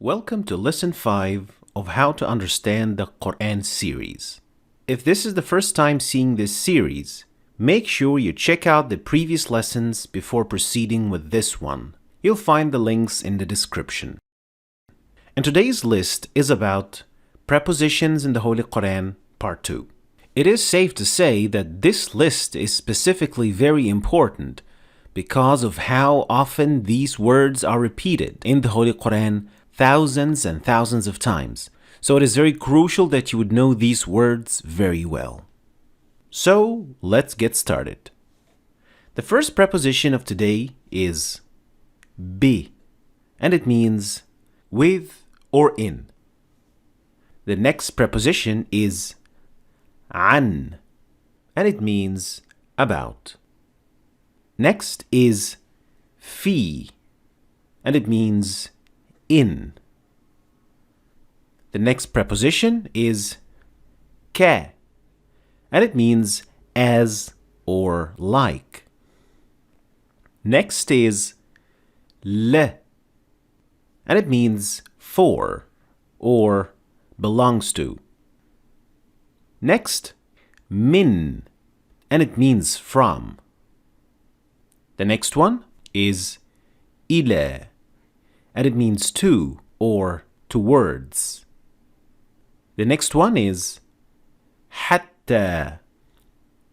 Welcome to Lesson 5 of How to Understand the Qur'an series. If this is the first time seeing this series, make sure you check out the previous lessons before proceeding with this one. You'll find the links in the description. And today's list is about prepositions in the Holy Qur'an, Part 2. It is safe to say that this list is specifically very important because of how often these words are repeated in the Holy Qur'an thousands and thousands of times. So it is very crucial that you would know these words very well. So let's get started. The first preposition of today is bi, and it means with or in. The next preposition is an, and it means about. Next is fi, and it means in. The next preposition is ka, and it means as or like. Next is le, and it means for or belongs to. Next, min, and it means from. The next one is ila, and it means to or towards. The next one is hatta,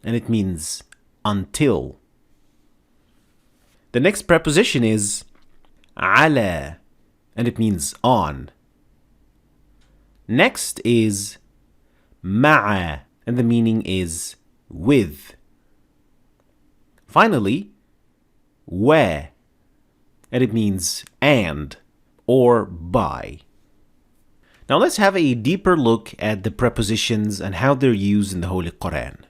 and it means until. The next preposition is ala, and it means on. Next is ma'a, and the meaning is with. Finally, wa, and it means and or by. Now let's have a deeper look at the prepositions and how they're used in the Holy Qur'an.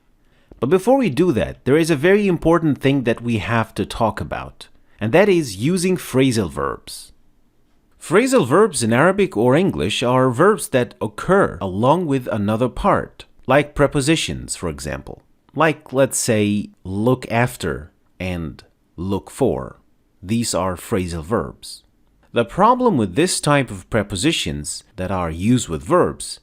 But before we do that, there is a very important thing that we have to talk about, and that is using phrasal verbs. Phrasal verbs in Arabic or English are verbs that occur along with another part, like prepositions, for example. Like, let's say, look after and look for. These are phrasal verbs. The problem with this type of prepositions that are used with verbs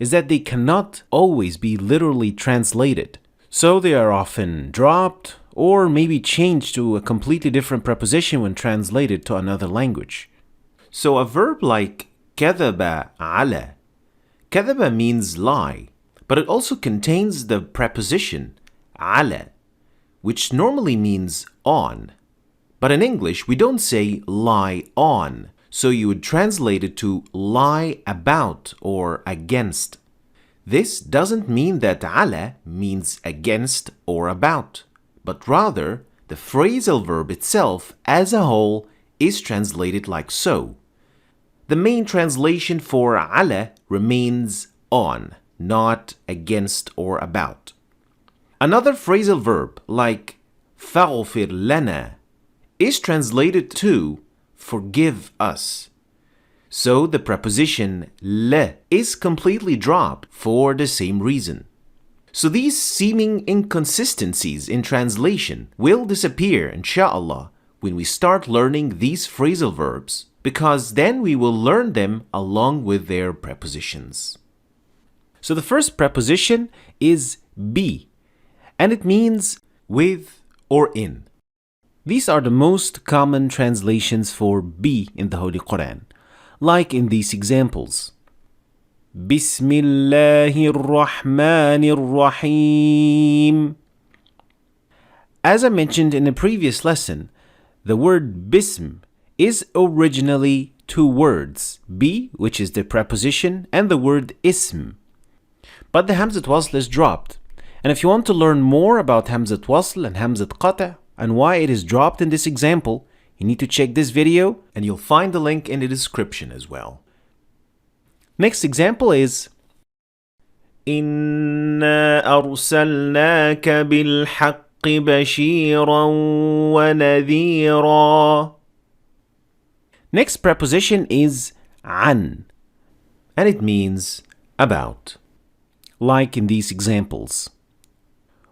is that they cannot always be literally translated. So they are often dropped or maybe changed to a completely different preposition when translated to another language. So a verb like كذب على. كذب means lie, but it also contains the preposition على, which normally means on. But in English, we don't say lie on, so you would translate it to lie about or against. This doesn't mean that على means against or about, but rather the phrasal verb itself as a whole is translated like so. The main translation for على remains on, not against or about. Another phrasal verb like فاغفر لنا is translated to forgive us. So the preposition le is completely dropped for the same reason. So these seeming inconsistencies in translation will disappear, inshallah, when we start learning these phrasal verbs, because then we will learn them along with their prepositions. So the first preposition is bi, and it means with or in. These are the most common translations for bi in the Holy Qur'an, like in these examples. Bismillahir Rahmanir Rahim. As I mentioned in a previous lesson, the word bism is originally two words, bi, which is the preposition, and the word ism. But the Hamzat Wasl is dropped. And if you want to learn more about Hamzat Wasl and Hamzat Qata and why it is dropped in this example, you need to check this video and you'll find the link in the description as well. Next example is إِنَّا أَرْسَلْنَاكَ بِالْحَقِّ بَشِيرًا وَنَذِيرًا. Next preposition is عن, and it means about, like in these examples.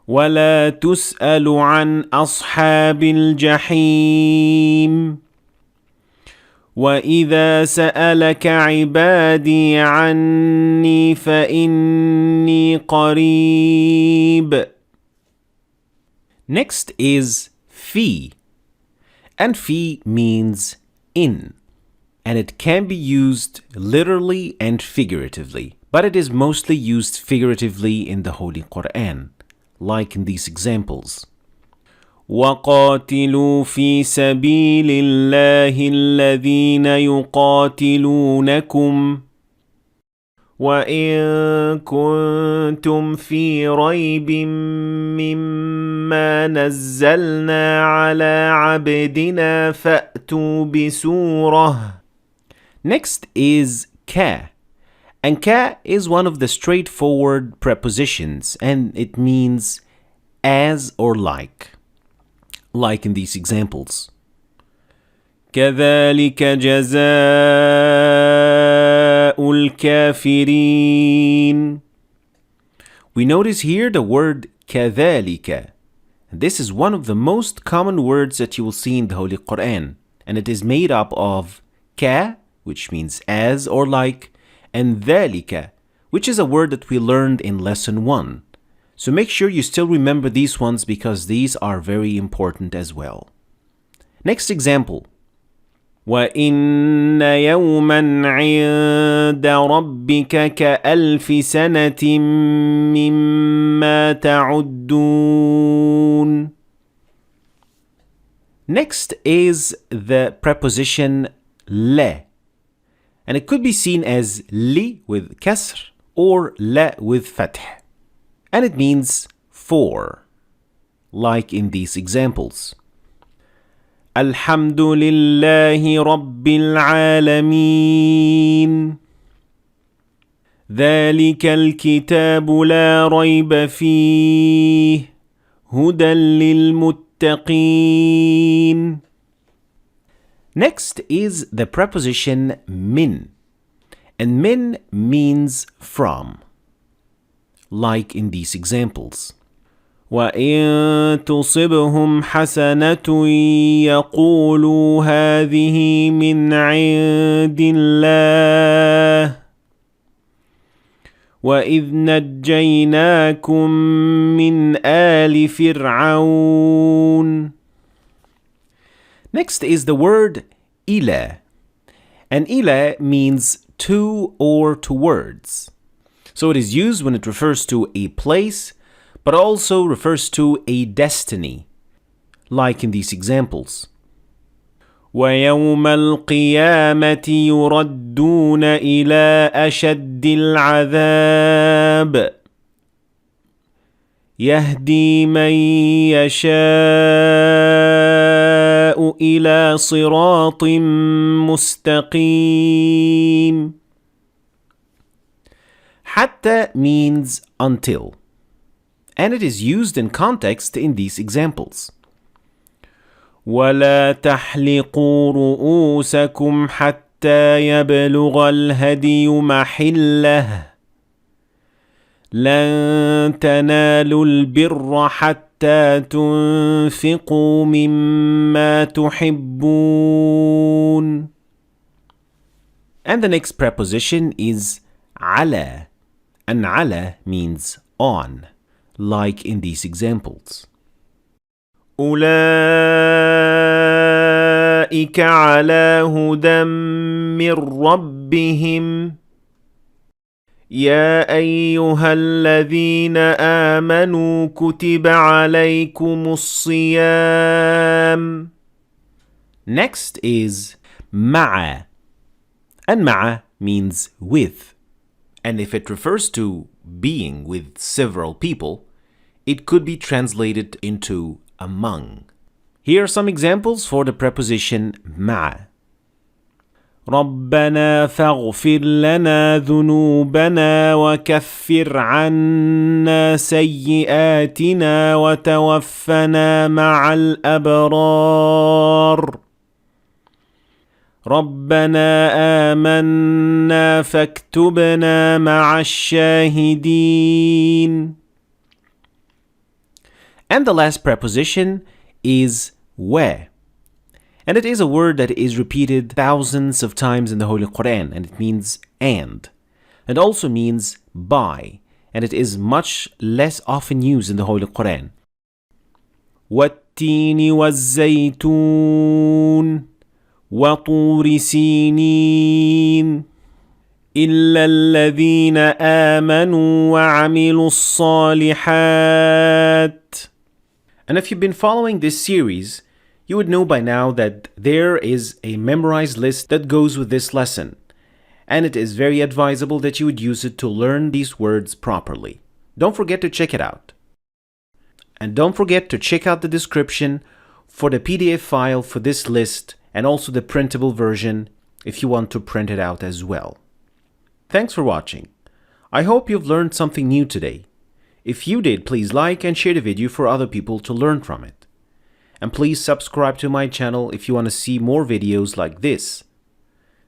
وَلَا تُسْأَلُ عَنْ أَصْحَابِ الْجَحِيمِ. وَإِذَا سَأَلَكَ عِبَادِي عَنِّي فَإِنِّي قَرِيبٌ. Next is fi. And fi means in. And it can be used literally and figuratively. But it is mostly used figuratively in the Holy Qur'an, like in these examples. وَقَاتِلُوا فِي سَبِيلِ اللَّهِ الَّذِينَ يُقَاتِلُونَكُمْ وَإِن كُنتُمْ فِي رَيْبٍ مِّمَّا نَزَّلْنَا عَلَى عَبْدِنَا فَأْتُوا بِسُورَةٍ. Next is ka. And ka is one of the straightforward prepositions, and it means as or like in these examples. كَذَلِكَ جَزَاءُ الْكَافِرِينَ. We notice here the word كَذَلِكَ. This is one of the most common words that you will see in the Holy Qur'an, and it is made up of ka, which means as or like, and ذَلِكَ, which is a word that we learned in lesson 1. So make sure you still remember these ones because these are very important as well. Next example. وَإِنَّ يَوْمًا عِندَ رَبِّكَ كَأَلْفِ سَنَةٍ مِّمَّا تَعُدُّونَ. Next is the preposition le. And it could be seen as li with kasr or la with fath. And it means for, like in these examples. Alhamdulillahi Rabbil Alameen. ذلك الكتاب لا ريب فيه هدى للمتقين. Next is the preposition min. And min means from, like in these examples. وَإِن تُصِبْهُمْ حَسَنَةٌ يَقُولُوا هَذِهِ مِنْ عِندِ اللَّهِ وَإِذْ نَجَّيْنَاكُمْ مِنْ آلِ فِرْعَوْنَ. Next is the word ila. And ila means to or towards. So it is used when it refers to a place, but also refers to a destiny, like in these examples. وَيَوْمَ الْقِيَامَةِ يُرَدُّونَ إِلَىٰ أَشَدِّ الْعَذَابِ يَهْدِي مَن يَشَاءُ إِلَىٰ صِرَاطٍ مُسْتَقِيمٍ. حتى means until, and it is used in context in these examples. وَلَا تَحْلِقُوا رُؤُوسَكُمْ حَتَّى يَبْلُغَ الْهَدْيُ مَحِلَّهُ لَن تَنَالُوا الْبِرَّ حَتَّى تُنْفِقُوا مِمَّا تُحِبُّونَ. And the next preposition is على. And على means on, like in these examples. أولئك على هدى من ربهم يا أيها الذين آمنوا كتب عليكم الصيام. Next is مع. And مع means with. And if it refers to being with several people, it could be translated into among. Here are some examples for the preposition مع. ربنا فاغفر لنا ذنوبنا وكفر عنا سيئاتنا وتوفنا مع الأبرار. ربنا آمنا فاكتبنا مع الشاهدين. And the last preposition is where. And it is a word that is repeated thousands of times in the Holy Qur'an, and it means and. It also means by, and it is much less often used in the Holy Qur'an. وَالتِّينِ وَالزَّيْتُونِ وَطُورِ سِينِينَ إِلَّا الَّذِينَ آمَنُوا وَعَمِلُوا الصَّالِحَاتِ. And if you've been following this series, you would know by now that there is a memorized list that goes with this lesson, and it is very advisable that you would use it to learn these words properly. Don't forget to check it out. And don't forget to check out the description for the PDF file for this list and also the printable version if you want to print it out as well. Thanks for watching. I hope you've learned something new today. If you did, please like and share the video for other people to learn from it. And please subscribe to my channel if you want to see more videos like this.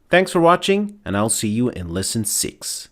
Thanks for watching, and I'll see you in Lesson 6.